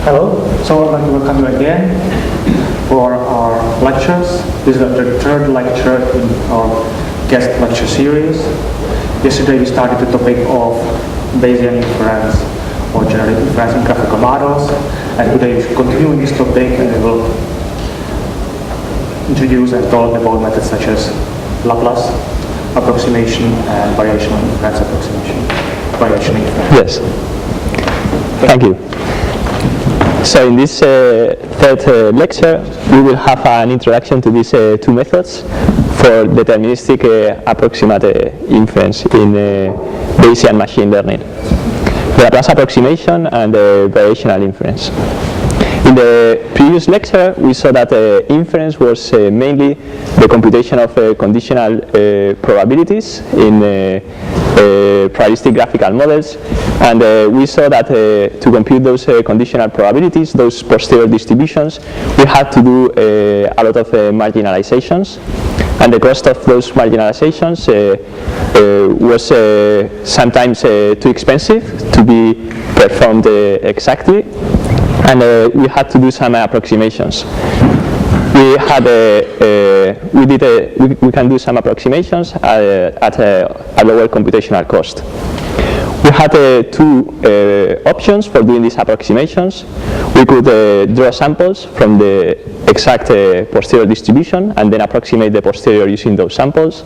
Hello, so I'd like to welcome you again for our lectures. This is the third lecture in our guest lecture series. Yesterday we started the topic of Bayesian inference or generative inference in graphical models, and today we should continue in this topic, and we will introduce and talk about methods such as Laplace approximation and variational inference approximation. Yes. Thank you. So in this third lecture, we will have an introduction to these two methods for deterministic approximate inference in Bayesian machine learning: the Laplace approximation and the variational inference. In the previous lecture, we saw that inference was mainly the computation of conditional probabilities in probabilistic graphical models, and we saw that to compute those conditional probabilities, those posterior distributions, we had to do a lot of marginalizations, and the cost of those marginalizations was sometimes too expensive to be performed exactly, and we had to do some approximations. We can do some approximations at a lower computational cost. We had two options for doing these approximations. We could draw samples from the exact posterior distribution and then approximate the posterior using those samples.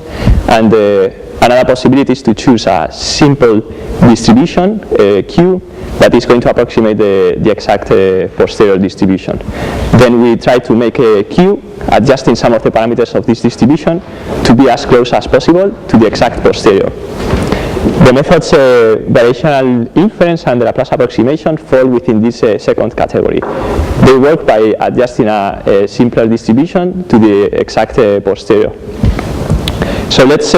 And another possibility is to choose a simple distribution, Q, that is going to approximate the exact posterior distribution. Then we try to make a Q, adjusting some of the parameters of this distribution to be as close as possible to the exact posterior. The methods variational inference and the Laplace approximation fall within this second category. They work by adjusting a simpler distribution to the exact posterior. So let's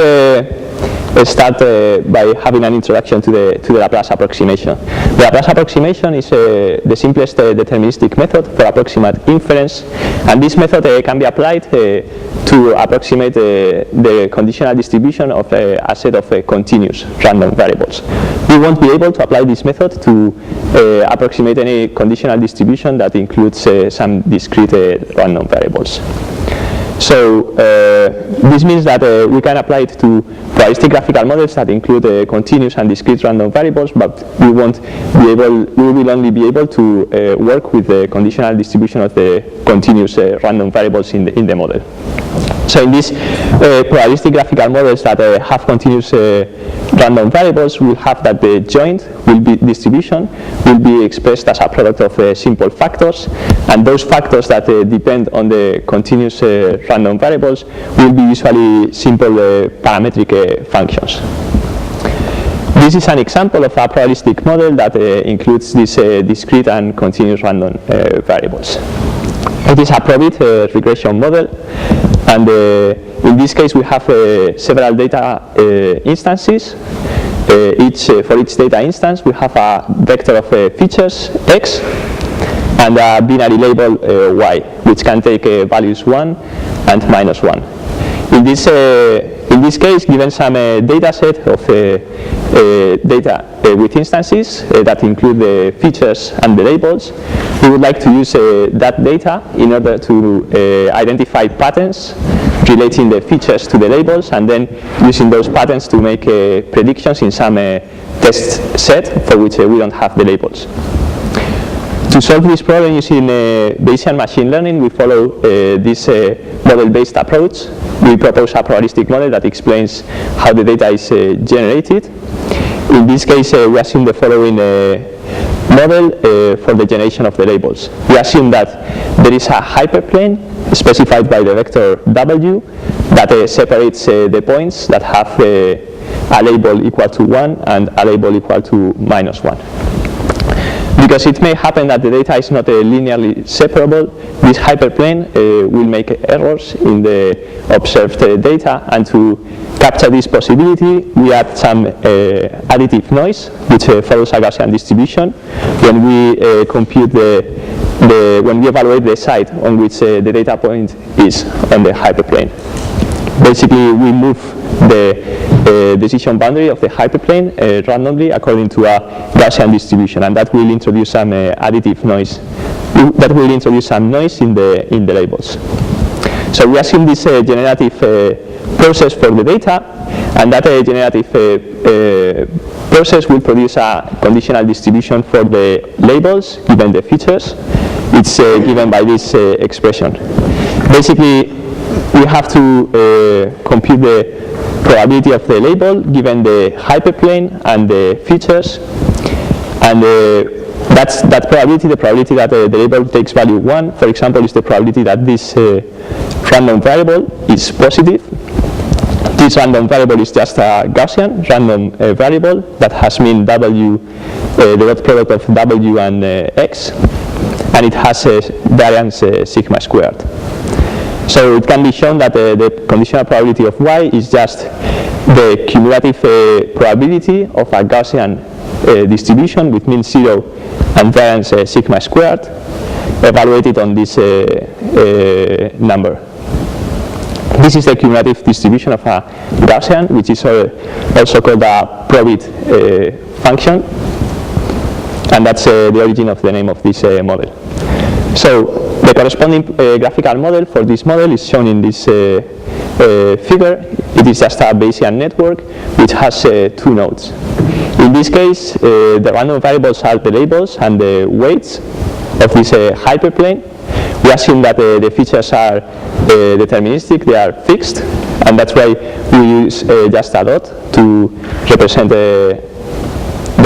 start by having an introduction to the Laplace approximation. The Laplace approximation is the simplest deterministic method for approximate inference, and this method can be applied to approximate the conditional distribution of a set of continuous random variables. We won't be able to apply this method to approximate any conditional distribution that includes some discrete random variables. So this means that we can apply it to probabilistic graphical models that include continuous and discrete random variables, but we will only be able to work with the conditional distribution of the continuous random variables in the model. So in these probabilistic graphical models that have continuous random variables, we'll have that the joint distribution will be expressed as a product of simple factors, and those factors that depend on the continuous random variables will be usually simple parametric functions. This is an example of a probabilistic model that includes these discrete and continuous random variables. It is a probit regression model, and in this case we have several data instances. For each data instance we have a vector of features x and a binary label y, which can take values 1 and -1. In this case, given some data set of data with instances that include the features and the labels, we would like to use that data in order to identify patterns relating the features to the labels, and then using those patterns to make predictions in some test set for which we don't have the labels. To solve this problem using Bayesian machine learning, we follow this model-based approach. We propose a probabilistic model that explains how the data is generated. In this case, we assume the following model for the generation of the labels. We assume that there is a hyperplane specified by the vector w that separates the points that have a label equal to 1 and a label equal to -1. Because it may happen that the data is not linearly separable, this hyperplane will make errors in the observed data, and to capture this possibility, we add some additive noise, which follows a Gaussian distribution when we compute when we evaluate the site on which the data point is on the hyperplane. Basically, we move the decision boundary of the hyperplane randomly according to a Gaussian distribution, and that will introduce some additive noise. That will introduce some noise in the labels. So we assume this generative process for the data, and that generative process will produce a conditional distribution for the labels given the features. It's given by this expression. Basically, we have to compute the probability of the label given the hyperplane and the features, and that probability, the probability that the label takes value 1, for example, is the probability that this random variable is positive. This random variable is just a Gaussian random variable that has mean w, the dot product of w and x, and it has a variance sigma squared. So it can be shown that the conditional probability of y is just the cumulative probability of a Gaussian distribution with mean 0 and variance sigma squared evaluated on this number. This is the cumulative distribution of a Gaussian, which is also called a probit function, and that's the origin of the name of this model. So the corresponding graphical model for this model is shown in this figure. It is just a Bayesian network which has 2 nodes. In this case, the random variables are the labels and the weights of this hyperplane. We assume that the features are deterministic, they are fixed, and that's why we use just a dot to represent the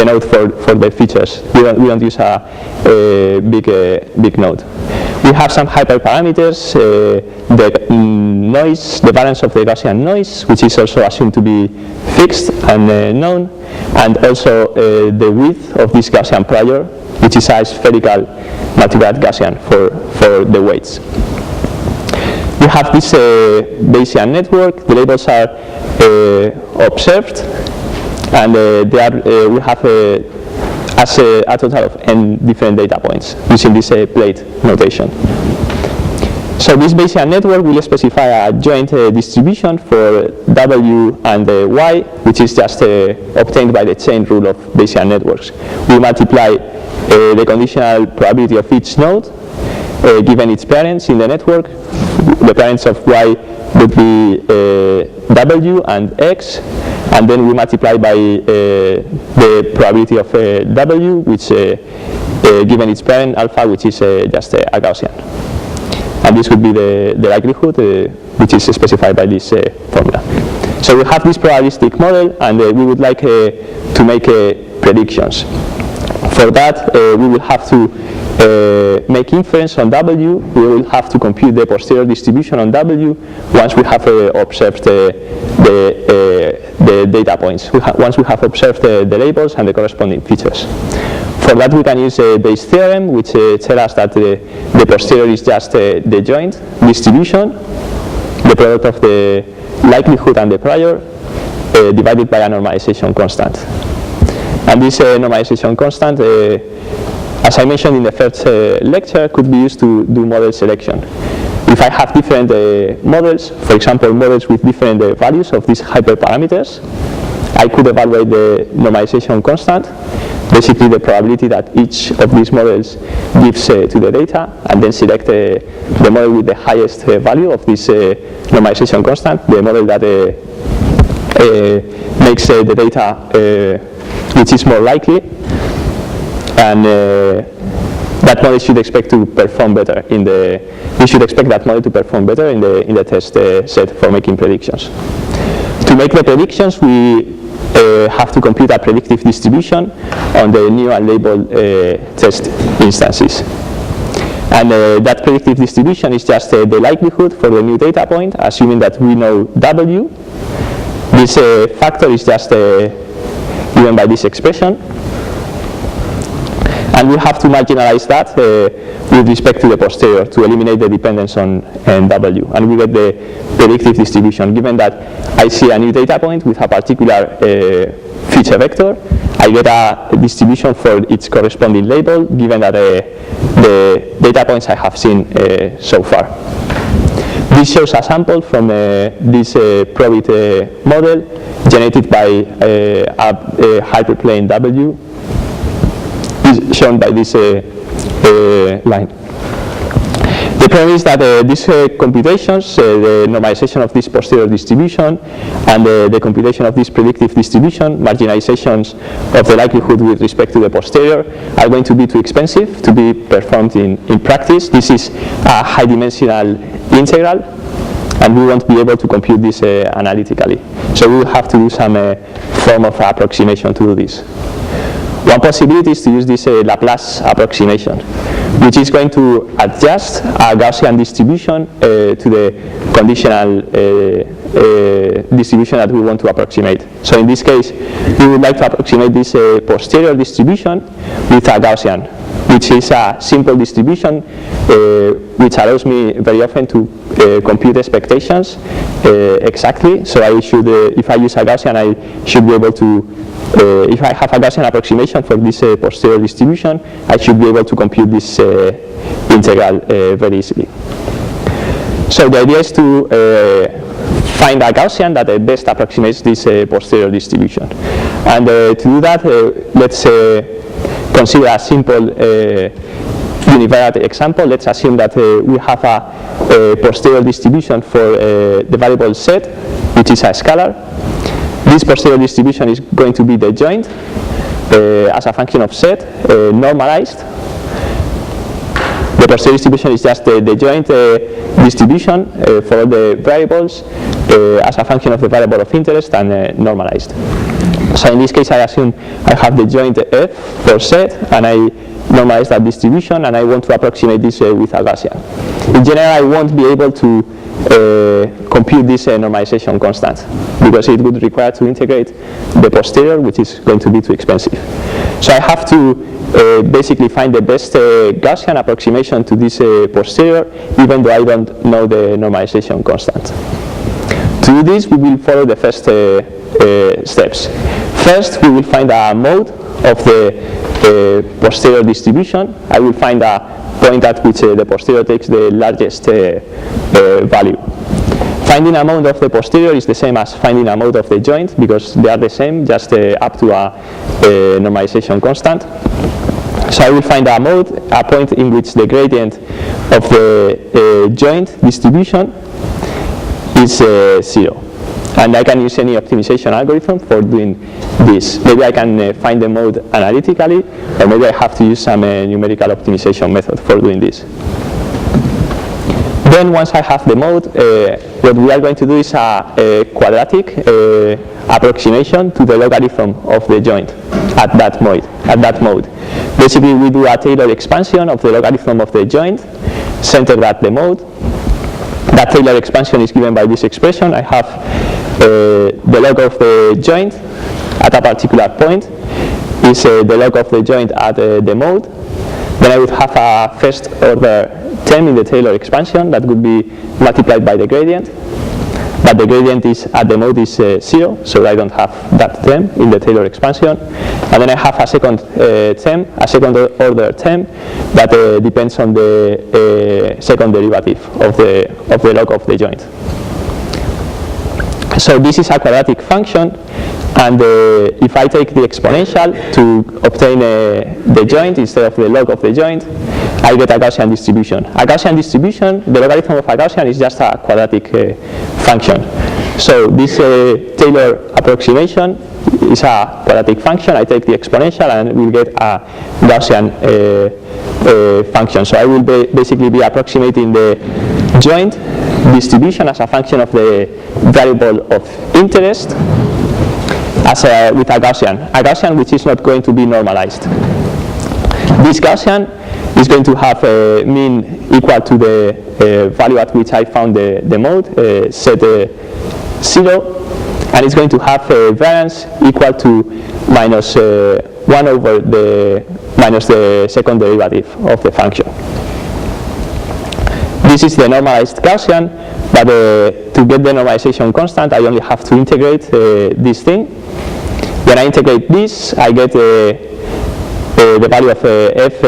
node for the features. We don't use a big node. We have some hyperparameters, the noise, the balance of the Gaussian noise, which is also assumed to be fixed and known, and also the width of this Gaussian prior, which is a spherical multivariate Gaussian for the weights. We have this Bayesian network. The labels are observed, and we have a total of n different data points using this plate notation. So this Bayesian network will specify a joint distribution for W and Y, which is just obtained by the chain rule of Bayesian networks. We multiply the conditional probability of each node given its parents in the network. The parents of Y would be W and X, and then we multiply by the probability of W, which given its parent alpha, which is just a Gaussian. And this would be the likelihood, which is specified by this formula. So we have this probabilistic model, and we would like to make predictions. For that, we will have to make inference on W. We will have to compute the posterior distribution on W once we have observed the data points. Once we have observed the labels and the corresponding features. For that, we can use Bayes' theorem, which tells us that the posterior is just the joint distribution, the product of the likelihood and the prior, divided by a normalization constant. And this normalization constant, as I mentioned in the first lecture, could be used to do model selection. If I have different models, for example, models with different values of these hyperparameters, I could evaluate the normalization constant, basically the probability that each of these models gives to the data, and then select the model with the highest value of this normalization constant, the model that makes the data which is more likely, and that model should expect to perform better we should expect that model to perform better in the test set for making predictions. To make the predictions, we have to compute a predictive distribution on the new and labeled test instances. And that predictive distribution is just the likelihood for the new data point, assuming that we know W. This factor is just given by this expression. And we have to marginalize that with respect to the posterior to eliminate the dependence on W. And we get the predictive distribution. Given that I see a new data point with a particular feature vector, I get a distribution for its corresponding label, given that the data points I have seen so far. This shows a sample from this probit model generated by a hyperplane W, is shown by this line. The problem is that these computations, the normalization of this posterior distribution and the computation of this predictive distribution, marginalizations of the likelihood with respect to the posterior, are going to be too expensive to be performed in practice. This is a high-dimensional integral, and we won't be able to compute this analytically. So we will have to do some form of approximation to do this. One possibility is to use this Laplace approximation, which is going to adjust a Gaussian distribution to the conditional distribution that we want to approximate. So in this case, we would like to approximate this posterior distribution with a Gaussian, which is a simple distribution which allows me very often to compute expectations exactly. So I should, if I use a Gaussian, I should be able to if I have a Gaussian approximation for this posterior distribution, I should be able to compute this integral very easily. So the idea is to find a Gaussian that best approximates this posterior distribution. And to do that, let's consider a simple univariate example. Let's assume that we have a posterior distribution for the variable Z, which is a scalar. This posterior distribution is going to be the joint as a function of Z, normalized. The posterior distribution is just the joint distribution for all the variables as a function of the variable of interest and normalized. So in this case, I assume I have the joint F for Z, and I normalize that distribution, and I want to approximate this with a Gaussian. In general, I won't be able to compute this normalization constant because it would require to integrate the posterior, which is going to be too expensive. So I have to basically find the best Gaussian approximation to this posterior, even though I don't know the normalization constant. To do this, we will follow the first steps. First, we will find a mode of the posterior distribution. I will find a point at which the posterior takes the largest value. Finding a mode of the posterior is the same as finding a mode of the joint because they are the same, just up to a normalization constant. So I will find a mode, a point in which the gradient of the joint distribution is 0. And I can use any optimization algorithm for doing this. Maybe I can find the mode analytically, or maybe I have to use some numerical optimization method for doing this. Then once I have the mode, what we are going to do is a quadratic approximation to the logarithm of the joint at that mode. Basically, we do a Taylor expansion of the logarithm of the joint, centered at the mode. That Taylor expansion is given by this expression. I have the log of the joint at a particular point is the log of the joint at the mode. Then I would have a first order term in the Taylor expansion that would be multiplied by the gradient. But the gradient is at the mode is 0, so I don't have that term in the Taylor expansion. And then I have a second term, a second order term that depends on the second derivative of the log of the joint. So this is a quadratic function, and if I take the exponential to obtain the joint instead of the log of the joint, I get a Gaussian distribution. A Gaussian distribution, the logarithm of a Gaussian is just a quadratic function. So this Taylor approximation is a quadratic function. I take the exponential and we'll get a Gaussian function. So I will basically be approximating the joint distribution as a function of the variable of interest with a Gaussian which is not going to be normalized. This Gaussian is going to have a mean equal to the value at which I found the mode, set 0, and it's going to have a variance equal to minus 1 over minus the second derivative of the function. This is the normalized Gaussian, but to get the normalization constant, I only have to integrate this thing. When I integrate this, I get the value of f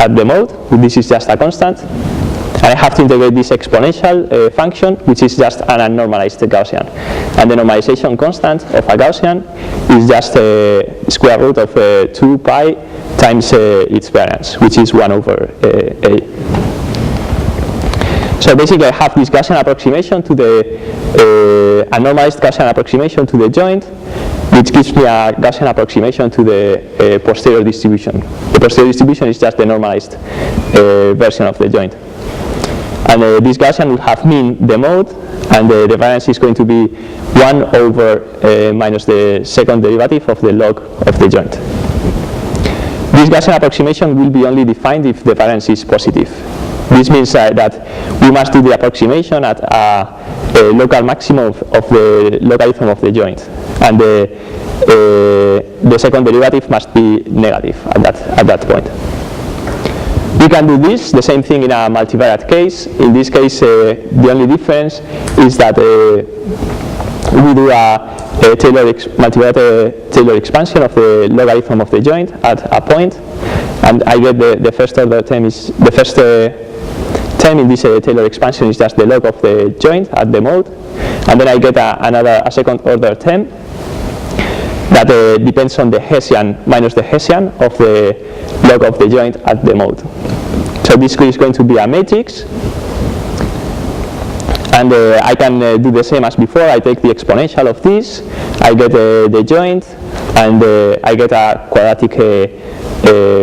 at the mode. This is just a constant. And I have to integrate this exponential function, which is just an unnormalized Gaussian. And the normalization constant of a Gaussian is just square root of 2 pi times its variance, which is 1 over a. So basically I have this Gaussian approximation to a normalized Gaussian approximation to the joint, which gives me a Gaussian approximation to the posterior distribution. The posterior distribution is just the normalized version of the joint. And this Gaussian will have mean the mode, and the variance is going to be 1 over minus the second derivative of the log of the joint. This Gaussian approximation will be only defined if the variance is positive. This means that we must do the approximation at a local maximum of the logarithm of the joint, and the second derivative must be negative at that point. We can do this, the same thing in a multivariate case. In this case, the only difference is that we do a multivariate Taylor expansion of the logarithm of the joint at a point, and I get the first order term is the first term in this Taylor expansion is just the log of the joint at the mode, and then I get a second order term that depends on the Hessian minus the Hessian of the log of the joint at the mode. So this is going to be a matrix, and I can do the same as before. I take the exponential of this, I get the joint, and I get a quadratic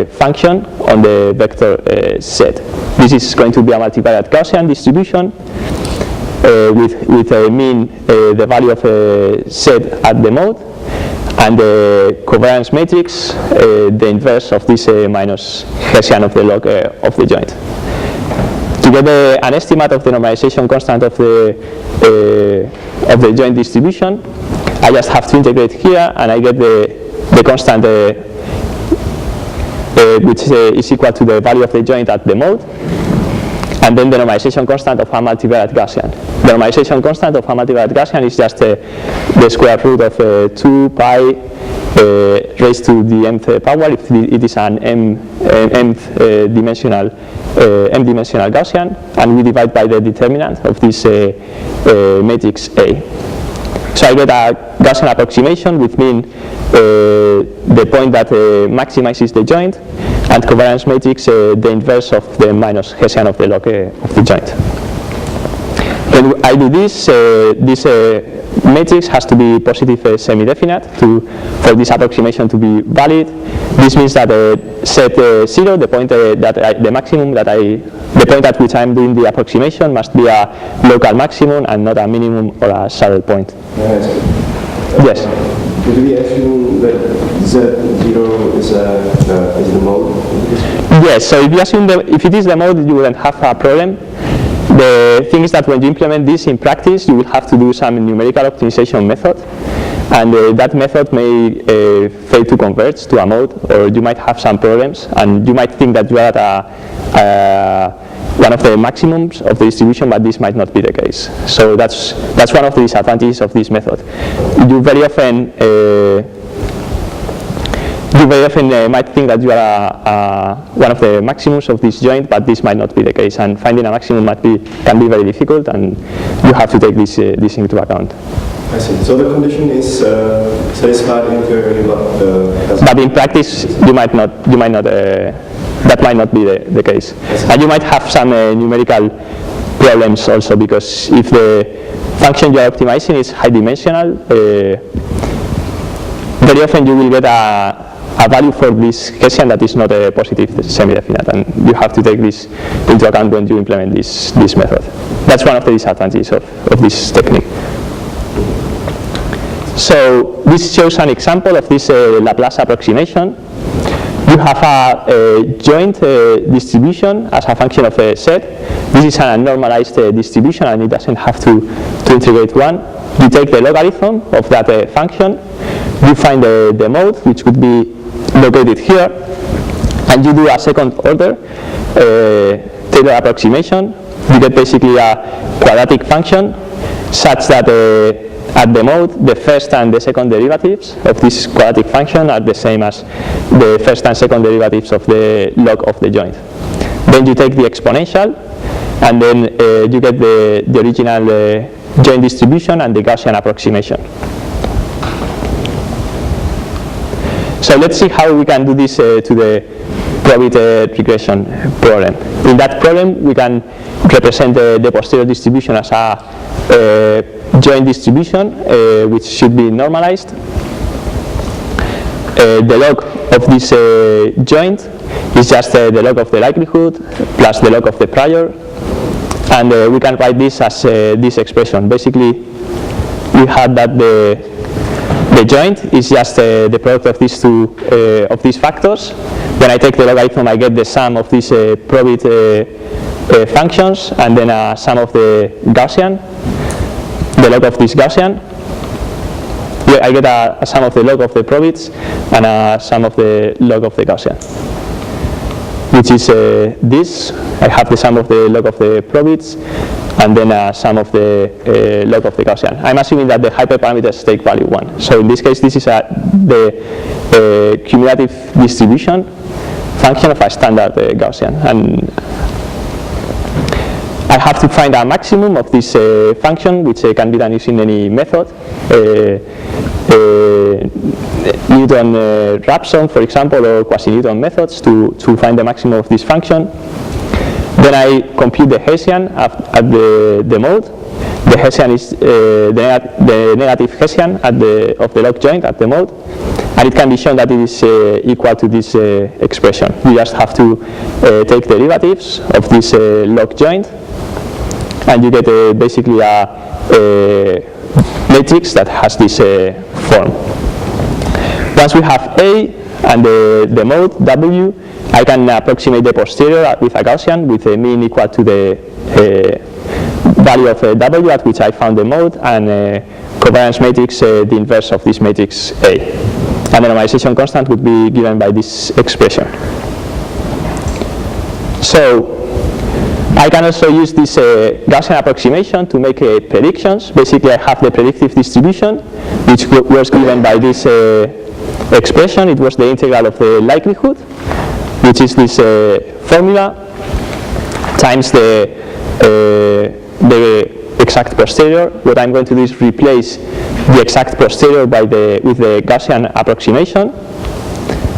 function on the vector set. This is going to be a multivariate Gaussian distribution with a mean the value of set at the mode, and the covariance matrix, the inverse of this minus Hessian of the log of the joint. To get an estimate of the normalization constant of the joint distribution, I just have to integrate here, and I get the constant which is equal to the value of the joint at the mode, and then the normalization constant of a multivariate Gaussian. The normalization constant of a multivariate Gaussian is just the square root of 2 pi raised to the mth power if it is an m-dimensional Gaussian, and we divide by the determinant of this matrix A. So I get a Gaussian approximation with mean the point that maximizes the joint, and covariance matrix the inverse of the minus Hessian of the log of the joint. When I do this, this matrix has to be positive semi-definite for this approximation to be valid. This means that set 0, the point the maximum the point at which I'm doing the approximation must be a local maximum and not a minimum or a saddle point. Yes. Could we assume that Z0 is the mode? Yes. So if you assume if it is the mode, you wouldn't have a problem. The thing is that when you implement this in practice, you will have to do some numerical optimization method, and that method may fail to converge to a mode, or you might have some problems, and you might think that you are at one of the maximums of the distribution, but this might not be the case. So that's one of the disadvantages of this method. You very often might think that you are one of the maximums of this joint, but this might not be the case, and finding a maximum can be very difficult, and you have to take this into account. I see. So the condition is satisfied in theory, but in practice, that might not be the case, and you might have some numerical problems also, because if the function you are optimizing is high dimensional, very often you will get a value for this Hessian that is not a positive semi-definite, and you have to take this into account when you implement this method. That's one of the disadvantages of this technique. So this shows an example of this Laplace approximation. You have a joint distribution as a function of a set. This is a normalized distribution, and it doesn't have to integrate one. You take the logarithm of that function. You find the mode, which could be located here, and you do a second order Taylor approximation. You get basically a quadratic function such that at the mode, the first and the second derivatives of this quadratic function are the same as the first and second derivatives of the log of the joint. Then you take the exponential, and then you get the original joint distribution and the Gaussian approximation. So let's see how we can do this to the probit regression problem. In that problem, we can represent the posterior distribution as a joint distribution, which should be normalized. The log of this joint is just the log of the likelihood plus the log of the prior, and we can write this as this expression. Basically, we have that the joint is just the product of these two of these factors. When I take the logarithm, I get the sum of these probit functions, and then a sum of the Gaussian, the log of this Gaussian. I get a sum of the log of the probits and a sum of the log of the Gaussian, which is this. I have the sum of the log of the probits and then a sum of the log of the Gaussian. I'm assuming that the hyperparameters take value 1. So in this case, this is the cumulative distribution function of a standard Gaussian. And I have to find a maximum of this function, which can be done using any method. Newton-Raphson, for example, or quasi-Newton methods to find the maximum of this function. Then I compute the Hessian at the mode. The Hessian is the negative Hessian of the log joint at the mode, and it can be shown that it is equal to this expression. You just have to take derivatives of this log joint, and you get basically a matrix that has this form. Once we have A and the mode W, I can approximate the posterior with a Gaussian with a mean equal to the value of W at which I found the mode, and covariance matrix the inverse of this matrix A. And the normalization constant would be given by this expression. So I can also use this Gaussian approximation to make predictions. Basically, I have the predictive distribution, which was given by this expression. It was the integral of the likelihood, which is this formula, times the exact posterior. What I'm going to do is replace the exact posterior with the Gaussian approximation.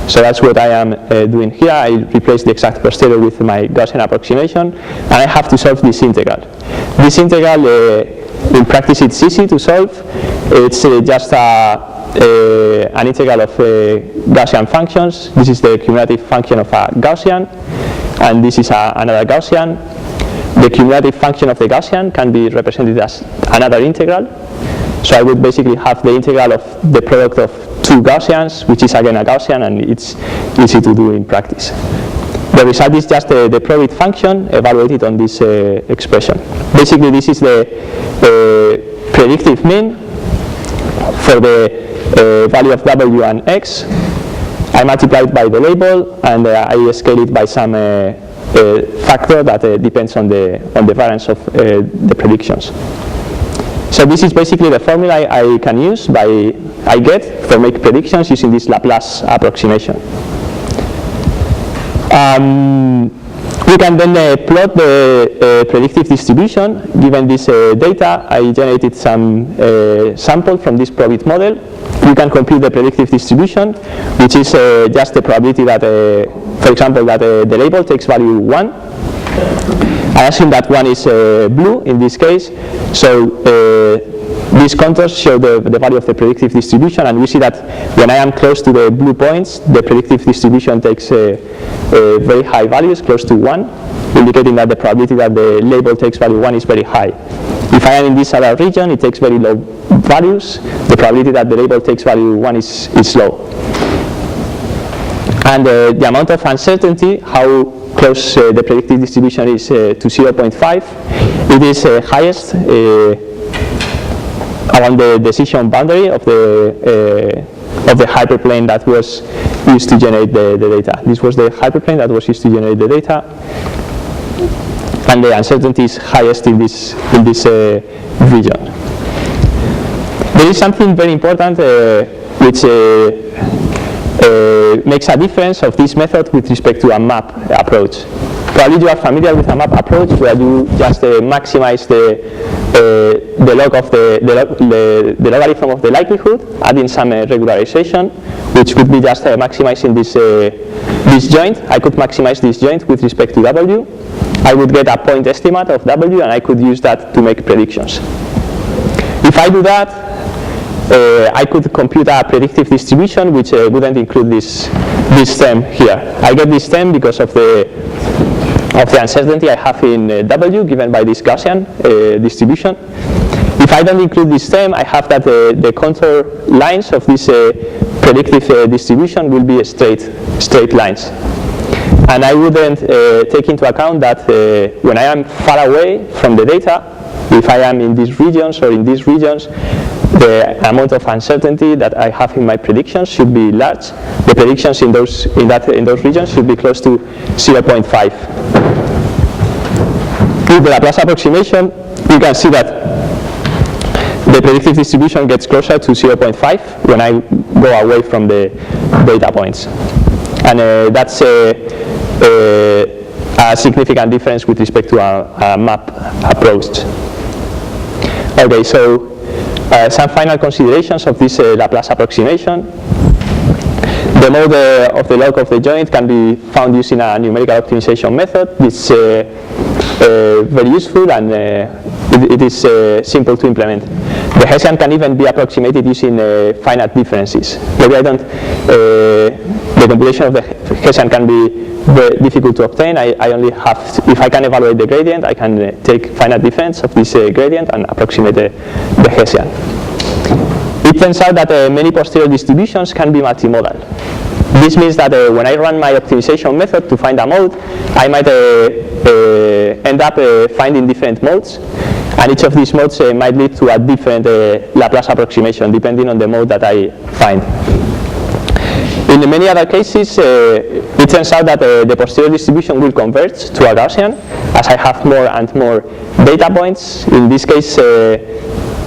So that's what I am doing here. I replace the exact posterior with my Gaussian approximation, and I have to solve this integral. This integral, in practice, it's easy to solve. It's just an integral of Gaussian functions. This is the cumulative function of a Gaussian, and this is another Gaussian. The cumulative function of the Gaussian can be represented as another integral. So I would basically have the integral of the product of two Gaussians, which is again a Gaussian, and it's easy to do in practice. The result is just the probit function evaluated on this expression. Basically, this is the predictive mean for the value of W and X. I multiply it by the label, and I scale it by some factor that depends on the variance of the predictions. So this is basically the formula I can use I get for make predictions using this Laplace approximation. We can then plot the predictive distribution. Given this data, I generated some sample from this probit model. We can compute the predictive distribution, which is just the probability that, for example, that the label takes value 1. I assume that 1 is blue in this case. So these contours show the value of the predictive distribution, and we see that when I am close to the blue points, the predictive distribution takes very high values, close to 1, indicating that the probability that the label takes value 1 is very high. If I am in this other region, it takes very low values. The probability that the label takes value 1 is low. And the amount of uncertainty, how close the predictive distribution is to 0.5, it is highest around the decision boundary of the hyperplane that was used to generate the data. This was the hyperplane that was used to generate the data, and the uncertainty is highest in this region. There is something very important which makes a difference of this method with respect to a map approach. Probably you are familiar with a map approach where you just maximize the log of the logarithm of the likelihood, adding some regularization, which would be just maximizing this joint. I could maximize this joint with respect to W. I would get a point estimate of W, and I could use that to make predictions. If I do that, I could compute a predictive distribution which wouldn't include this term here. I get this term because of the uncertainty I have in W given by this Gaussian distribution. If I don't include this term, I have that the contour lines of this predictive distribution will be straight lines. And I wouldn't take into account that when I am far away from the data, if I am in these regions or in these regions, the amount of uncertainty that I have in my predictions should be large. The predictions in those regions should be close to 0.5. With the Laplace approximation, you can see that the predictive distribution gets closer to 0.5 when I go away from the data points. And that's a significant difference with respect to a map approach. Okay, so some final considerations of this Laplace approximation. The mode of the log of the joint can be found using a numerical optimization method. It's very useful, and it is simple to implement. The Hessian can even be approximated using finite differences. Maybe the compilation of the Hessian can be very difficult to obtain. I only have, if I can evaluate the gradient, I can take finite difference of this gradient and approximate the Hessian. It it turns out that many posterior distributions can be multimodal. This means that when I run my optimization method to find a mode, I might end up finding different modes, and each of these modes might lead to a different Laplace approximation depending on the mode that I find. In many other cases, it turns out that the posterior distribution will converge to a Gaussian as I have more and more data points. In this case,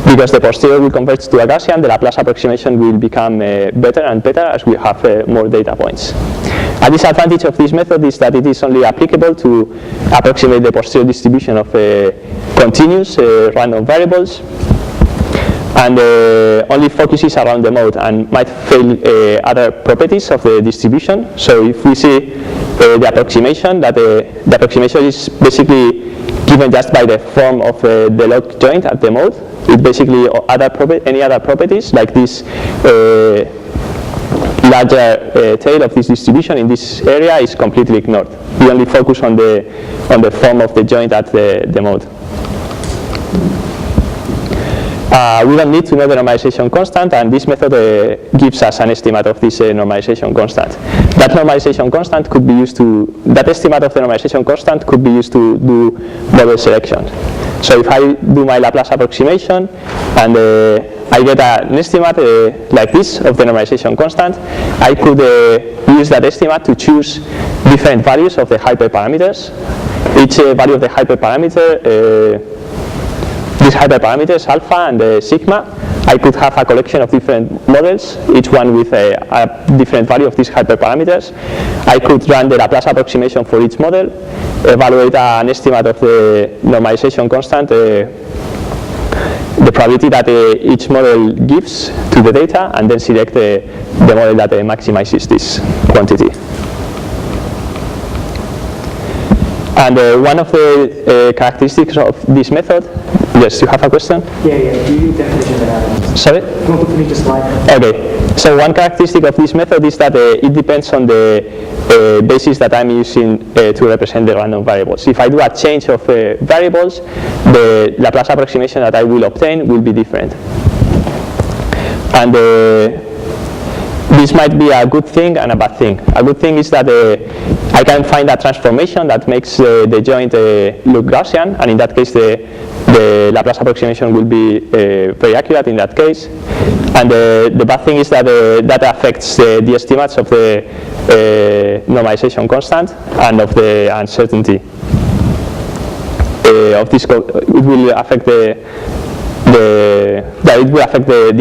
because the posterior will converge to a Gaussian, the Laplace approximation will become better and better as we have more data points. A disadvantage of this method is that it is only applicable to approximate the posterior distribution of continuous random variables, and only focuses around the mode and might fail other properties of the distribution. So if we see the approximation, that the approximation is basically given just by the form of the log joint at the mode, it basically any other properties like this larger tail of this distribution in this area is completely ignored. We only focus on the form of the joint at the mode. We don't need to know the normalization constant, and this method gives us an estimate of this normalization constant. That normalization constant could be used that estimate of the normalization constant could be used to do model selection. So if I do my Laplace approximation and I get an estimate like this of the normalization constant, I could use that estimate to choose different values of the hyperparameters. Each value of the hyperparameter, these hyperparameters, alpha and sigma, I could have a collection of different models, each one with a different value of these hyperparameters. I could run the Laplace approximation for each model, evaluate an estimate of the normalization constant, the probability that each model gives to the data, and then select the model that maximizes this quantity. And one of the characteristics of this method, yes, you have a question? Yeah, do you definition that? Sorry? Go to finish the slide. Okay, so one characteristic of this method is that it depends on the basis that I'm using to represent the random variables. If I do a change of variables, the Laplace approximation that I will obtain will be different. And this might be a good thing and a bad thing. A good thing is that I can find a transformation that makes the joint look Gaussian, and in that case the Laplace approximation will be very accurate in that case. And the bad thing is that that affects the estimates of the normalization constant and of the uncertainty of this. It will affect the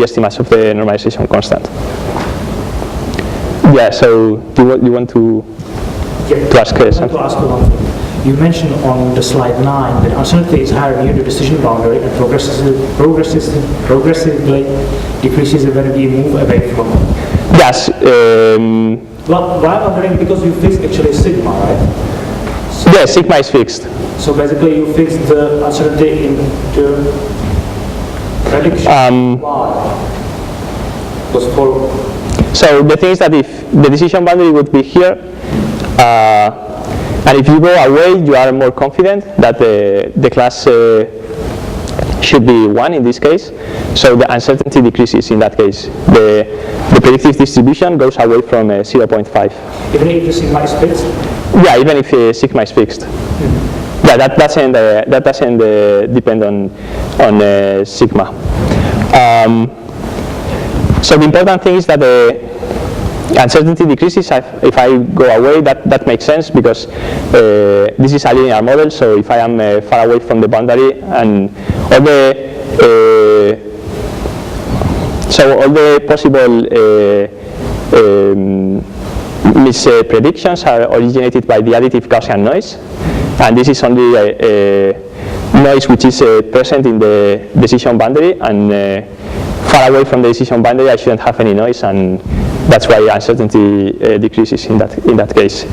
estimates of the normalization constant. Yeah, so do you want to ask a question? To ask one thing. You mentioned on the slide 9 that uncertainty is higher near the decision boundary and progressively decreases when we move away from it. Yes. Well, why I'm wondering, because you fixed actually sigma, right? So, yes, sigma is fixed. So basically you fixed the uncertainty into prediction y. So the thing is that if the decision boundary would be here, and if you go away, you are more confident that the class should be 1 in this case. So the uncertainty decreases in that case. The predictive distribution goes away from 0.5. Even if the sigma is fixed? Yeah, even if sigma is fixed. Yeah, that doesn't depend on sigma. So the important thing is that the uncertainty decreases if I go away. That makes sense because this is a linear model. So if I am far away from the boundary, and all the possible mispredictions are originated by the additive Gaussian noise, and this is only noise which is present in the decision boundary, and far away from the decision boundary I shouldn't have any noise, and that's why uncertainty decreases in that case.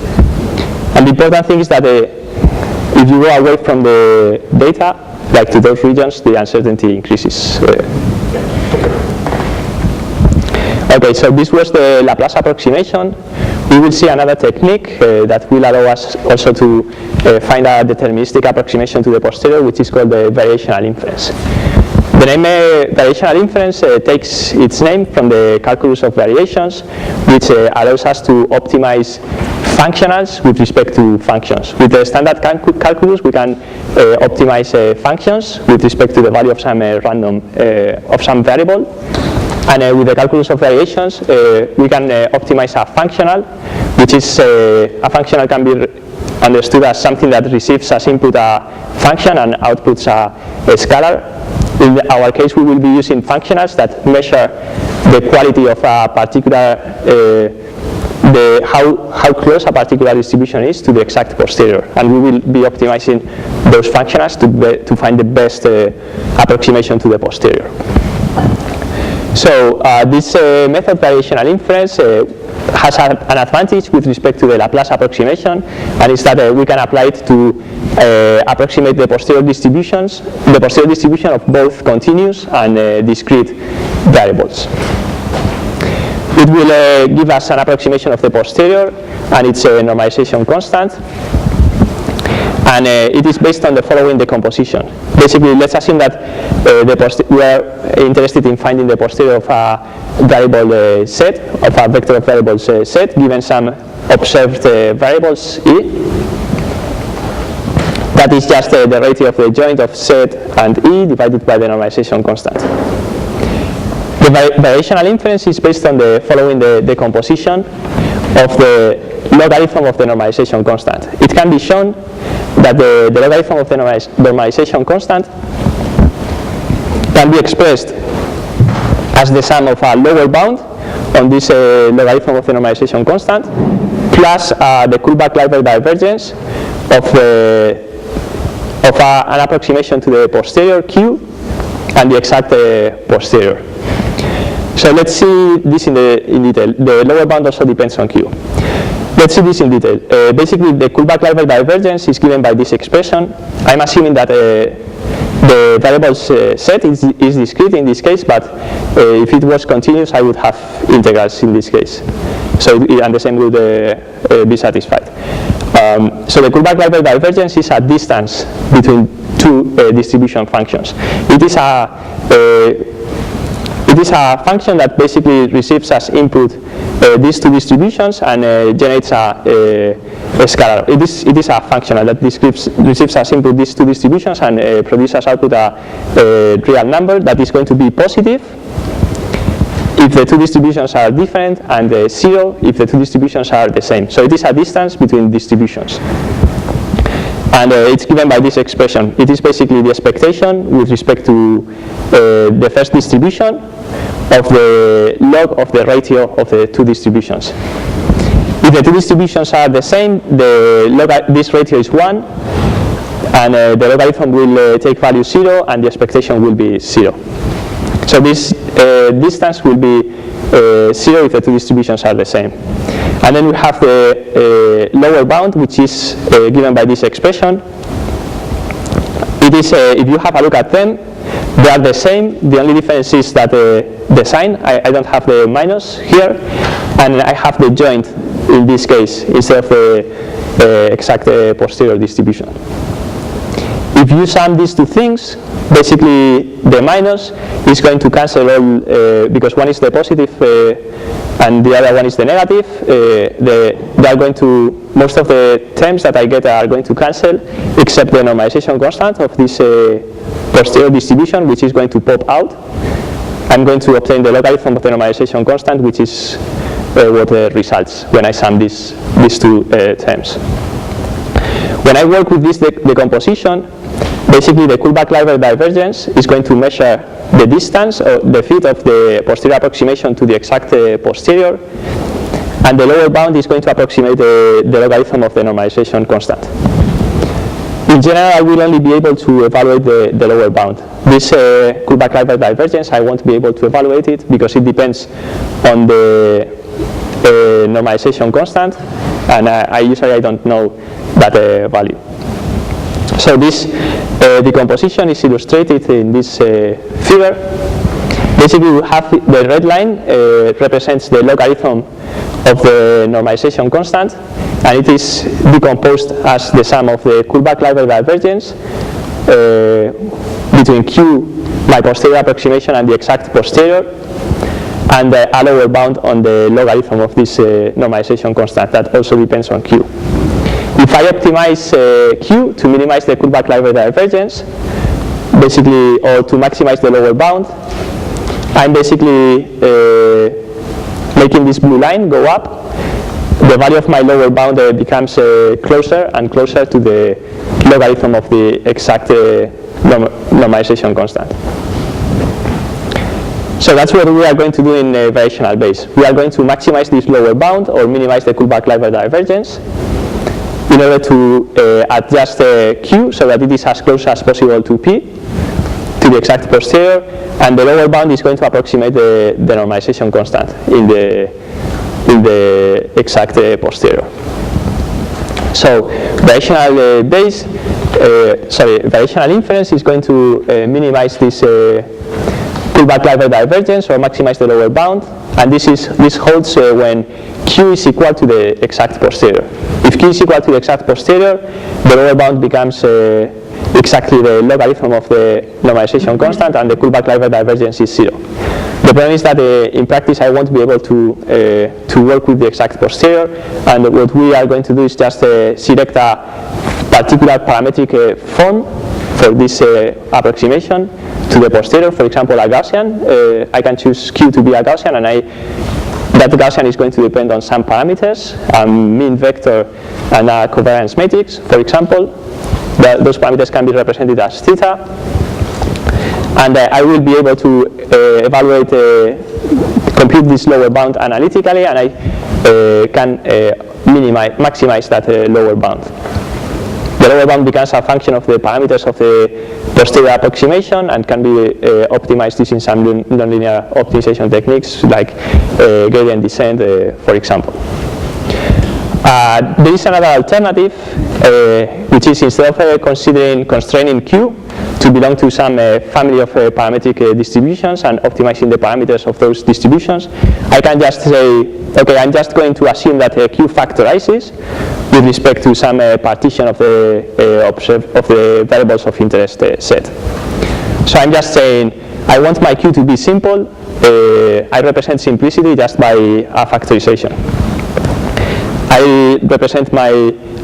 And the important thing is that if you go away from the data, like to those regions, the uncertainty increases. Okay, so this was the Laplace approximation. We will see another technique that will allow us also to find a deterministic approximation to the posterior, which is called the variational inference. The name variational inference takes its name from the calculus of variations, which allows us to optimize functionals with respect to functions. With the standard calculus, we can optimize functions with respect to the value of some random of some variable. And with the calculus of variations, we can optimize a functional, which is a functional can be understood as something that receives as input a function and outputs a scalar. In our case, we will be using functionals that measure the quality of a particular, how close a particular distribution is to the exact posterior. And we will be optimizing those functionals to find the best approximation to the posterior. So this method variational inference has an advantage with respect to the Laplace approximation, and it's that we can apply it to approximate the posterior distribution of both continuous and discrete variables. It will give us an approximation of the posterior and its normalization constant. And it is based on the following decomposition. Basically, let's assume that we are interested in finding the posterior of a variable set, of a vector of variables set, given some observed variables E. That is just the ratio of the joint of set and E divided by the normalization constant. The variational inference is based on the following decomposition of the logarithm of the normalization constant. It can be shown that the logarithm of the normalization constant can be expressed as the sum of a lower bound on this logarithm of the normalization constant plus the Kullback-Leibler divergence of an approximation to the posterior Q and the exact posterior. So let's see this in detail. The lower bound also depends on Q. Let's see this in detail. Basically, the Kullback-Leibler divergence is given by this expression. I'm assuming that the variables set is discrete in this case, but if it was continuous, I would have integrals in this case. So, and the same would be satisfied. So the Kullback-Leibler divergence is a distance between two distribution functions. It is a function that basically receives as input these two distributions and generates a scalar. It is a functional that receives as input these two distributions and produces as output a real number that is going to be positive if the two distributions are different and 0 if the two distributions are the same. So it is a distance between distributions. And it's given by this expression. It is basically the expectation with respect to the first distribution of the log of the ratio of the two distributions. If the two distributions are the same, this ratio is 1, and the logarithm will take value 0, and the expectation will be 0. So this distance will be 0 if the two distributions are the same. And then we have the lower bound, which is given by this expression. It is, if you have a look at them, they are the same. The only difference is that the sign, I don't have the minus here, and I have the joint in this case instead of the exact posterior distribution. If you sum these two things, basically the minus is going to cancel all, because one is the positive and the other one is the negative. They are going to, most of the terms that I get are going to cancel, except the normalization constant of this posterior distribution, which is going to pop out. I'm going to obtain the logarithm of the normalization constant, which is what results when I sum these two terms. When I work with this decomposition, basically the Kullback-Leibler divergence is going to measure the distance, or the fit of the posterior approximation to the exact posterior, and the lower bound is going to approximate the logarithm of the normalization constant. In general, I will only be able to evaluate the lower bound. This Kullback-Leibler divergence, I won't be able to evaluate it because it depends on the normalization constant, and I usually don't know that value. So this decomposition is illustrated in this figure. Basically, we have the red line represents the logarithm of the normalization constant, and it is decomposed as the sum of the Kullback-Leibler divergence between Q my posterior approximation and the exact posterior, and a lower bound on the logarithm of this normalization constant that also depends on Q. If I optimize Q to minimize the Kullback-Leibler divergence, basically, or to maximize the lower bound, I'm basically making this blue line go up. The value of my lower bound becomes closer and closer to the logarithm of the exact normalization constant. So that's what we are going to do in variational base. We are going to maximize this lower bound or minimize the Kullback-Leibler divergence in order to adjust Q so that it is as close as possible to P, to the exact posterior, and the lower bound is going to approximate the normalization constant in the exact posterior. So variational variational inference is going to minimize this Kullback-Leibler divergence or maximize the lower bound, and this holds when Q is equal to the exact posterior. If Q is equal to the exact posterior, the lower bound becomes exactly the logarithm of the normalization constant, and the Kullback-Leibler divergence is 0. The problem is that in practice I won't be able to work with the exact posterior, and what we are going to do is just select a particular parametric form for this approximation to the posterior, for example a Gaussian. I can choose Q to be a Gaussian, and that Gaussian is going to depend on some parameters, a mean vector and a covariance matrix, for example. Those parameters can be represented as theta, and I will be able to compute this lower bound analytically, and I can maximize that lower bound. The lower bound becomes a function of the parameters of the posterior approximation and can be optimized using some nonlinear optimization techniques like gradient descent, for example. There is another alternative, which is instead of constraining Q to belong to some family of parametric distributions and optimizing the parameters of those distributions, I can just say, okay, I'm just going to assume that Q factorizes with respect to some partition of the variables of interest set. So I'm just saying, I want my Q to be simple. I represent simplicity just by a factorization. I represent my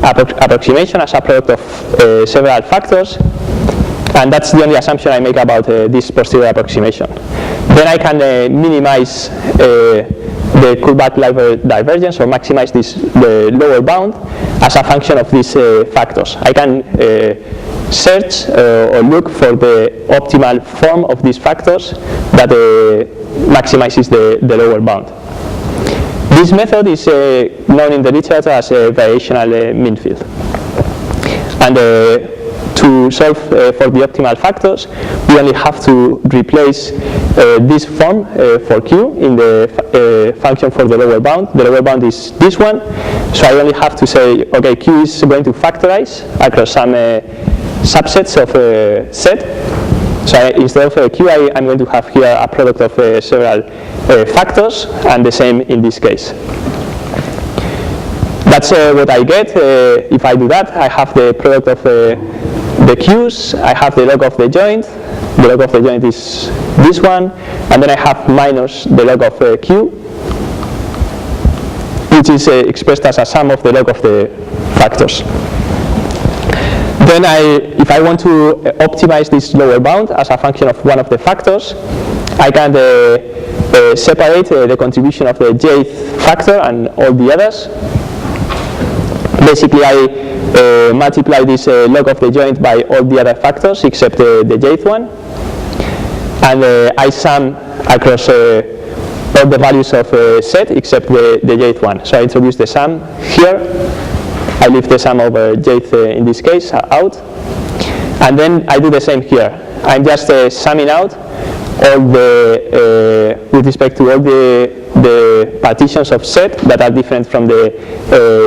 approximation as a product of several factors, and that's the only assumption I make about this posterior approximation. Then I can minimize the Kullback-Leibler divergence or maximize the lower bound as a function of these factors. I can search or look for the optimal form of these factors that maximizes the lower bound. This method is known in the literature as a variational mean field. And to solve for the optimal factors, we only have to replace this form for Q in the function for the lower bound. The lower bound is this one, so I only have to say, okay, Q is going to factorize across some subsets of a set. So instead of Q, I'm going to have here a product of several factors, and the same in this case. That's what I get. If I do that, I have the product of the Q's, I have the log of the joint. The log of the joint is this one, and then I have minus the log of Q, which is expressed as a sum of the log of the factors. Then if I want to optimize this lower bound as a function of one of the factors, I can separate the contribution of the jth factor and all the others. Basically, I multiply this log of the joint by all the other factors except the jth one, and I sum across all the values of a set except the jth one. So I introduce the sum here. I leave the sum over jth in this case out, and then I do the same here. I'm just summing out all the with respect to all the partitions of set that are different from the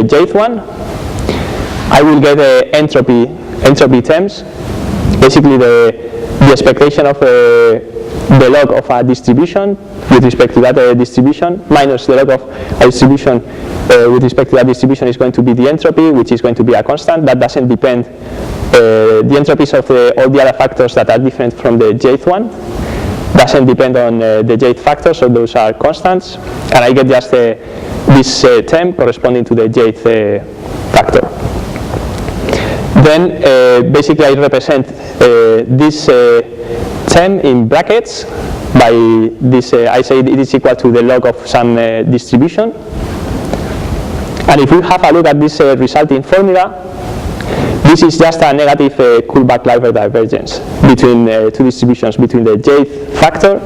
jth one. I will get entropy terms, basically the expectation of the log of a distribution with respect to that distribution minus the log of a distribution with respect to that distribution is going to be the entropy, which is going to be a constant that doesn't depend the entropies of all the other factors that are different from the jth one doesn't depend on the jth factor, so those are constants, and I get just this term corresponding to the jth factor. Then basically I represent this term in brackets by this, I say it is equal to the log of some distribution. And if we have a look at this resulting formula, this is just a negative Kullback-Leibler divergence between two distributions, between the jth factor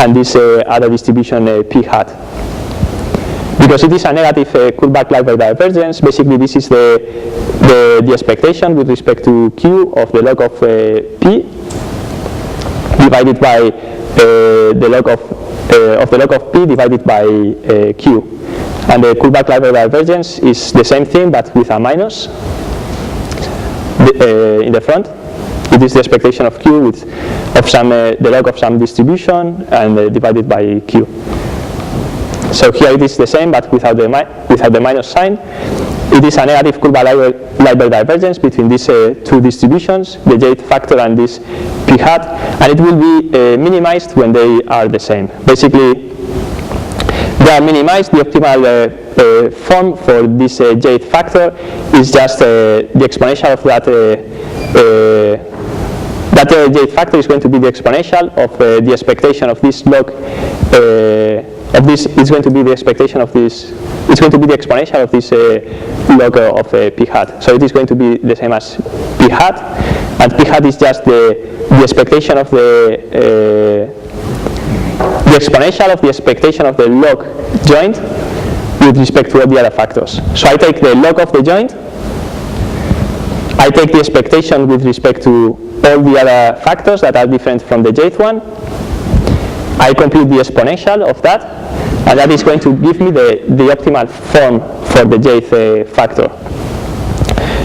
and this other distribution p hat. Because it is a negative Kullback-Leibler divergence, basically this is the expectation with respect to q of the log of p divided by the log of p divided by q. And the Kullback-Leibler divergence is the same thing but with a minus in the front. It is the expectation of q with the log of some distribution and divided by q. So here it is the same but without the minus sign. It is a negative Kullback-Leibler divergence between these two distributions, the jth factor and this p hat, and it will be minimized when they are the same. Basically, they are minimized. The optimal form for this jth factor is just the exponential of that. That jth factor is going to be the exponential of the expectation of this log. Of this is going to be the expectation of this. It's going to be the exponential of this log of p hat. So it is going to be the same as p hat, and p hat is just the expectation of the exponential of the expectation of the log joint with respect to all the other factors. So I take the log of the joint, I take the expectation with respect to all the other factors that are different from the jth one, I compute the exponential of that, and that is going to give me the optimal form for the jth factor.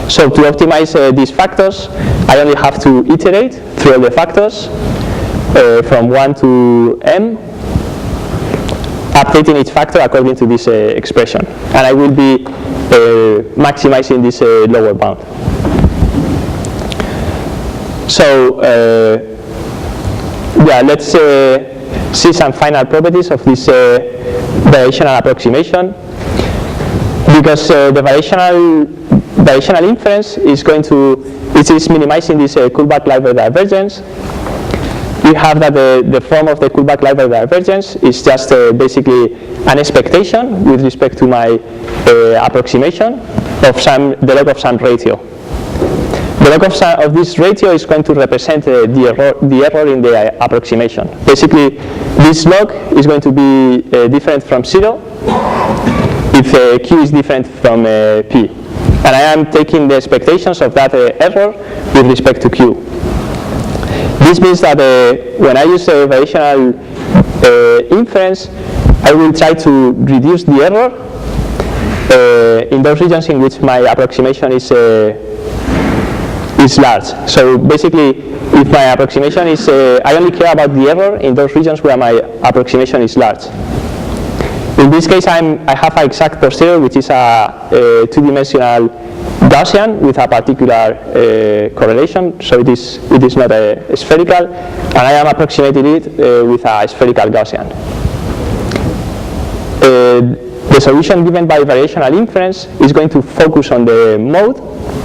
So to optimize these factors, I only have to iterate through all the factors from 1 to m, updating each factor according to this expression, and I will be maximizing this lower bound. So yeah, let's see some final properties of this variational approximation, because the variational inference is minimizing this Kullback-Leibler divergence. We have that the form of the Kullback-Leibler divergence is just basically an expectation with respect to my approximation of the log of some ratio. The log of this ratio is going to represent the error in the approximation. Basically, this log is going to be different from 0 if q is different from p. And I am taking the expectations of that error with respect to q. This means that when I use a variational inference, I will try to reduce the error in those regions in which my approximation is large. So basically, if my approximation is, I only care about the error in those regions where my approximation is large. In this case, I have an exact posterior, which is a two-dimensional Gaussian with a particular correlation, so it is not a spherical, and I am approximating it with a spherical Gaussian. The solution given by variational inference is going to focus on the mode.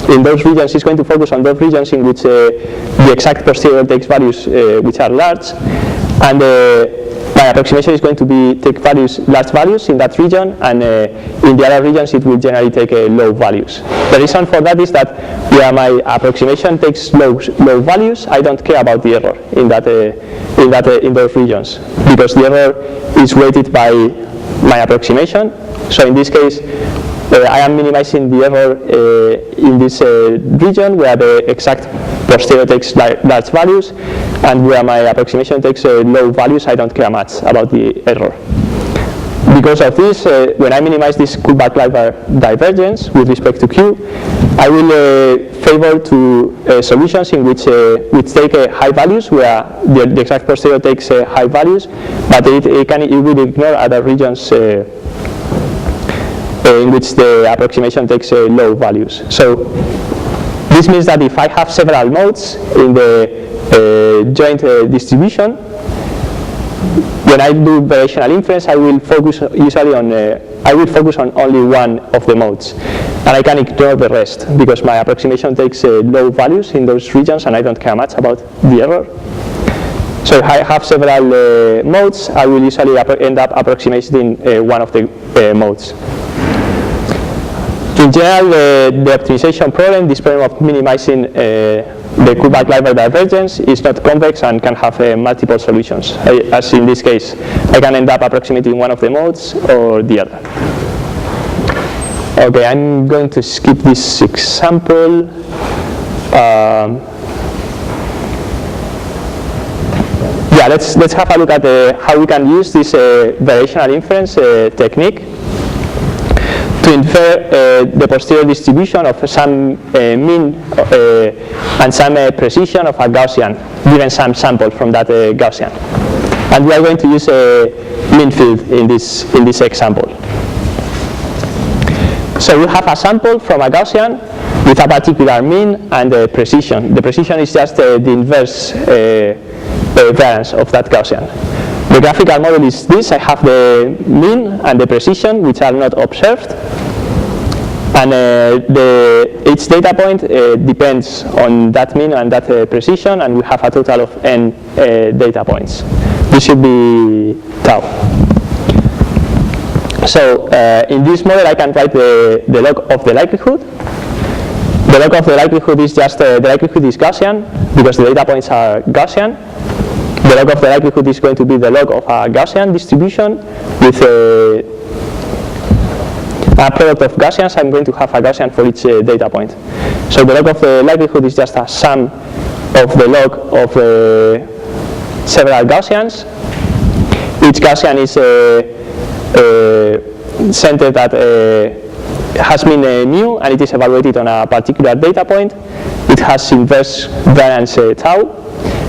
In those regions, it's going to focus on those regions in which the exact posterior takes values which are large, and my approximation is going to take large values in that region, and in the other regions it will generally take low values. The reason for that is that where my approximation takes low values, I don't care about the error in those regions, because the error is weighted by my approximation. So in this case, I am minimizing the error in this region where the exact posterior takes large values, and where my approximation takes low values, I don't care much about the error. Because of this, when I minimize this Kullback-Leibler divergence with respect to Q, I will favor to solutions in which take high values, where the exact posterior takes high values, but it will ignore other regions in which the approximation takes low values. So This means that if I have several modes in the joint distribution, when I do variational inference, I will focus usually on only one of the modes, and I can ignore the rest because my approximation takes low values in those regions, and I don't care much about the error. So if I have several modes, I will usually end up approximating one of the modes. In general, the optimization problem, this problem of minimizing the Kullback-Leibler divergence, is not convex and can have multiple solutions. As in this case, I can end up approximating one of the modes or the other. Okay, I'm going to skip this example. Yeah, let's have a look at how we can use this variational inference technique to infer the posterior distribution of some mean and some precision of a Gaussian, given some sample from that Gaussian. And we are going to use a mean field in this example. So we have a sample from a Gaussian with a particular mean and a precision. The precision is just the inverse variance of that Gaussian. The graphical model is this. I have the mean and the precision, which are not observed. And each data point depends on that mean and that precision, and we have a total of n data points. This should be tau. So in this model, I can write the log of the likelihood. The log of the likelihood is just the likelihood is Gaussian because the data points are Gaussian. The log of the likelihood is going to be the log of a Gaussian distribution with a product of Gaussians. I'm going to have a Gaussian for each data point. So the log of the likelihood is just a sum of the log of several Gaussians. Each Gaussian is centered at has been mu, and it is evaluated on a particular data point. It has inverse variance tau,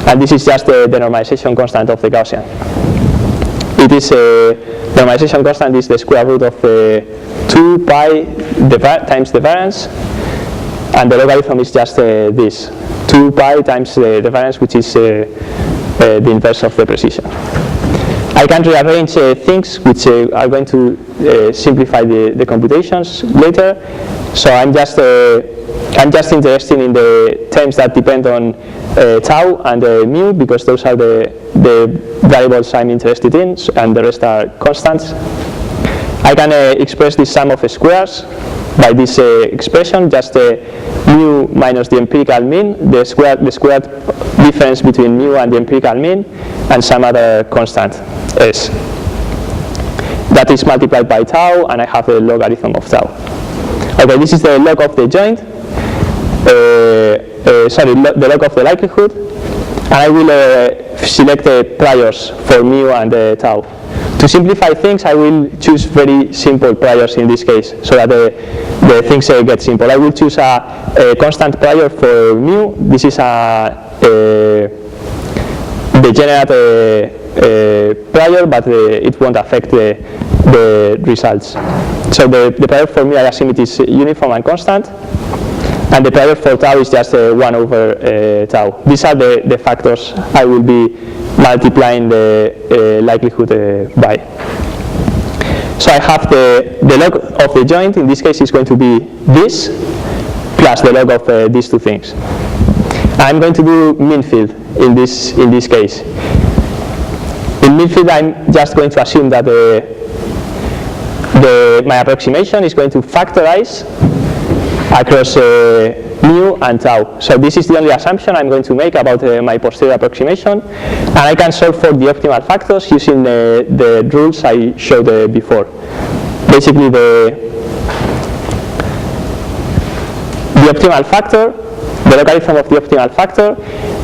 and this is just the normalization constant of the Gaussian. It is the normalization constant is the square root of 2 pi times the variance, and the logarithm is just this 2 pi times the variance, which is the inverse of the precision. I can rearrange things which are going to simplify the computations later. So I'm just interested in the terms that depend on tau and mu, because those are the variables I'm interested in, and the rest are constants. I can express this sum of squares by this expression, just mu minus the empirical mean, the squared difference between mu and the empirical mean, and some other constant s. That is multiplied by tau, and I have a logarithm of tau. Okay, this is the log of the joint, the log of the likelihood, and I will select the priors for mu and tau. To simplify things, I will choose very simple priors in this case, so that the things get simple. I will choose a constant prior for mu. This is a degenerate prior, but it won't affect the results. So the prior for mu, I assume it is uniform and constant, and the prior for tau is just 1 over tau. These are the factors I will be multiplying the likelihood by. So I have the log of the joint, in this case is going to be this, plus the log of these two things. I'm going to do mean field in this case. In mean field, I'm just going to assume that my approximation is going to factorize across mu and tau. So this is the only assumption I'm going to make about my posterior approximation, and I can solve for the optimal factors using the rules I showed before. Basically, the optimal factor, the logarithm of the optimal factor,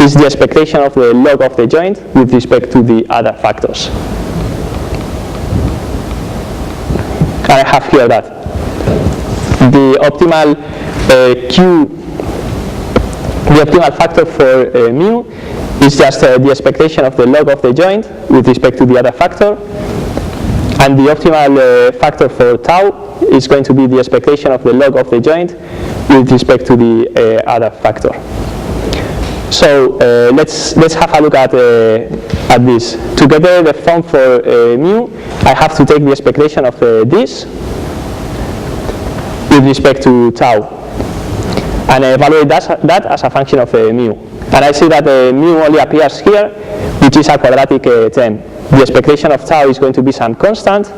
is the expectation of the log of the joint with respect to the other factors. And I have here that the optimal the optimal factor for mu is just the expectation of the log of the joint with respect to the other factor, And the optimal factor for tau is going to be the expectation of the log of the joint with respect to the other factor. So let's have a look at this. To get the form for mu, I have to take the expectation of this with respect to tau and evaluate that as a function of mu. And I see that mu only appears here, which is a quadratic term. The expectation of tau is going to be some constant,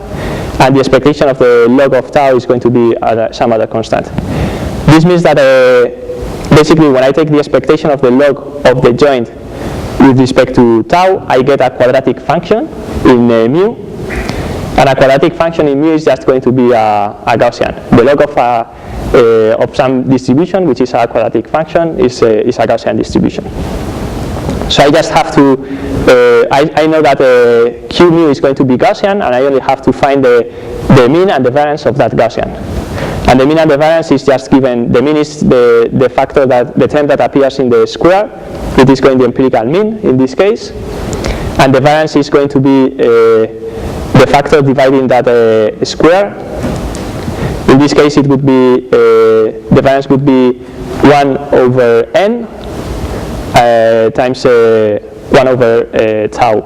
and the expectation of the log of tau is going to be some other constant. This means that basically when I take the expectation of the log of the joint with respect to tau, I get a quadratic function in mu, and a quadratic function in mu is just going to be a Gaussian. The log of some distribution, which is a quadratic function, is a Gaussian distribution. So I just have to, I know that Q mu is going to be Gaussian, and I only have to find the mean and the variance of that Gaussian. And the mean and the variance is just given, the mean is the factor the term that appears in the square. It is going to be empirical mean in this case. And the variance is going to be the factor dividing that square. In this case it would be, the variance would be 1 over n times 1 over tau.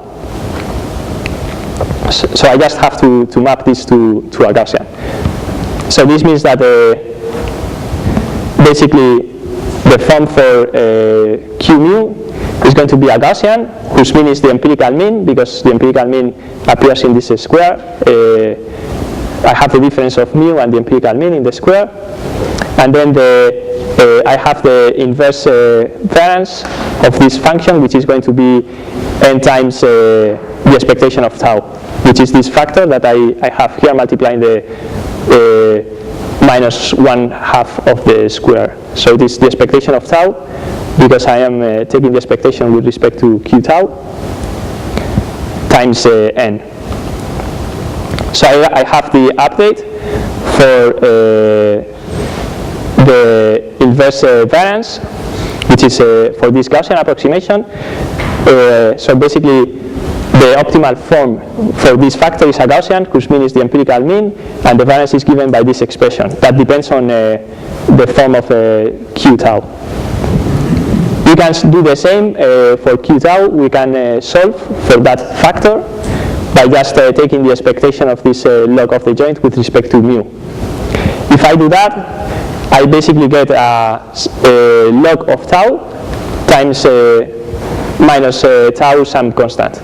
So I just have to map this to a Gaussian. So this means that basically the form for Q mu is going to be a Gaussian, whose mean is the empirical mean, because the empirical mean appears in this square. I have the difference of mu and the empirical mean in the square. And then I have the inverse variance of this function, which is going to be n times the expectation of tau, which is this factor that I have here multiplying the minus 1/2 of the square. So this is the expectation of tau, because I am taking the expectation with respect to q tau times n. So I have the update for the inverse variance, which is for this Gaussian approximation. So basically the optimal form for this factor is a Gaussian, whose mean is the empirical mean, and the variance is given by this expression. That depends on the form of q tau. We can do the same for q tau. We can solve for that factor by just taking the expectation of this log of the joint with respect to mu. If I do that, I basically get a log of tau times minus tau some constant.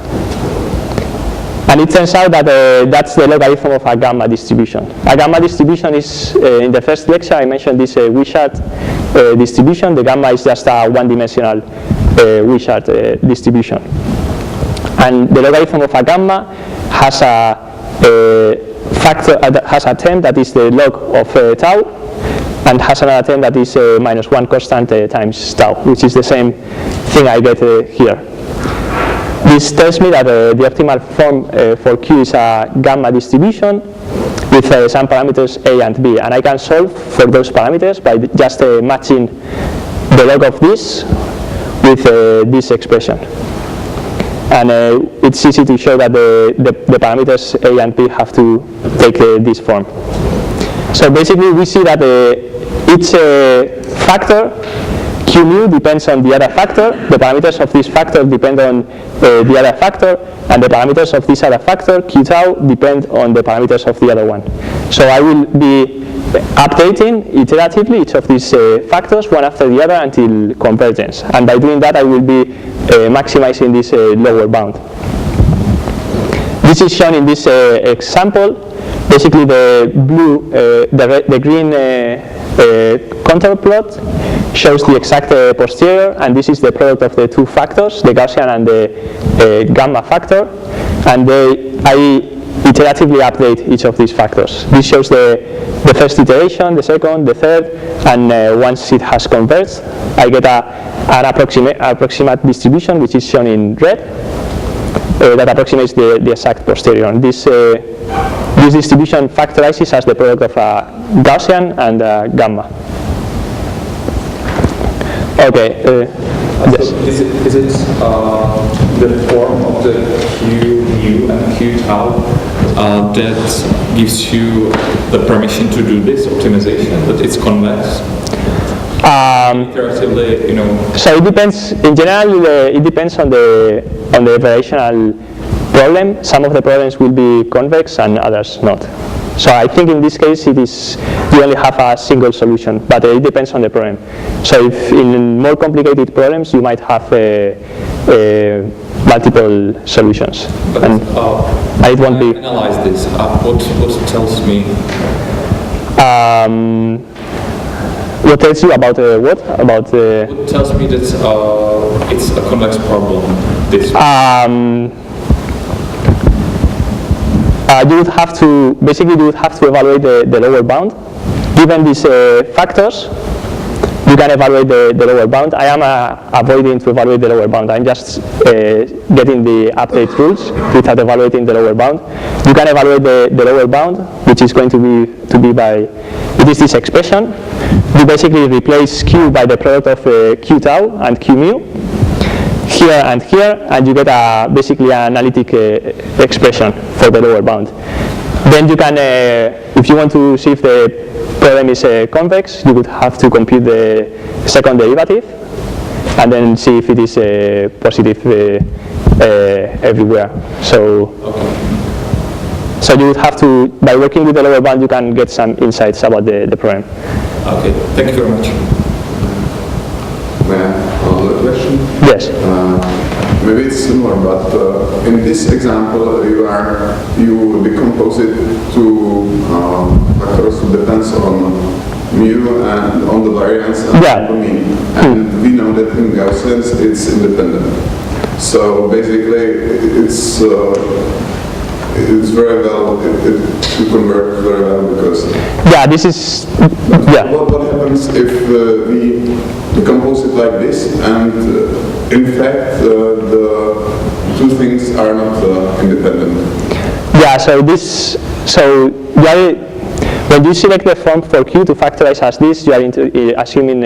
And it turns out that that's the logarithm of a gamma distribution. A gamma distribution is, in the first lecture I mentioned this Wishart distribution. The gamma is just a one-dimensional Wishart distribution. And the logarithm of a gamma has a factor, has a term that is the log of tau, and has another term that is minus 1 constant times tau, which is the same thing I get here. This tells me that the optimal form for Q is a gamma distribution with some parameters A and B, and I can solve for those parameters by just matching the log of this with this expression. And it's easy to show that the parameters A and B have to take this form. So basically we see that each factor Q mu depends on the other factor, the parameters of this factor depend on the other factor, and the parameters of this other factor, Q tau, depend on the parameters of the other one. So I will be updating iteratively each of these factors one after the other until convergence, and by doing that I will be maximizing this lower bound. This is shown in this example. Basically the blue, the green contour plot shows the exact posterior, and this is the product of the two factors, the Gaussian and the gamma factor, and I iteratively update each of these factors. This shows the first iteration, the second, the third, and once it has converged, I get an approximate distribution, which is shown in red, that approximates the exact posterior. And this distribution factorizes as the product of a Gaussian and a gamma. Okay. Yes. So is it the form of the Q mu and Q tau that gives you the permission to do this optimization, that it's convex? Iteratively, you know. So it depends. In general, it depends on the operational problem. Some of the problems will be convex and others not. So I think in this case it is you only have a single solution, but it depends on the problem. So if in more complicated problems you might have multiple solutions, But and it won't be. Analyze this. What it tells me? What tells you about what? About What tells me that it's a convex problem? This. You would have to evaluate the lower bound. Given these factors, you can evaluate the lower bound. I am avoiding to evaluate the lower bound. I'm just getting the update rules without evaluating the lower bound. You can evaluate the lower bound, which is going to be by, it is this expression. You basically replace Q by the product of Q tau and Q mu, here, and you get basically an analytic expression for the lower bound. Then you can, if you want to see if the problem is convex, you would have to compute the second derivative and then see if it is positive everywhere. So you would have to, by working with the lower bound, you can get some insights about the problem. Okay, thank you very much. May I have another question? Yes. Maybe it's similar, but in this example, you decompose it to factors that depends on mu and on the variance and Yeah. on the mean. And we know that in Gaussians it's independent. So basically, it's very well, it converts very well because. Yeah, this is. Yeah. What happens if we decompose it like this, and in fact the two things are not independent? Yeah. When you select the form for Q to factorize as this, you are assuming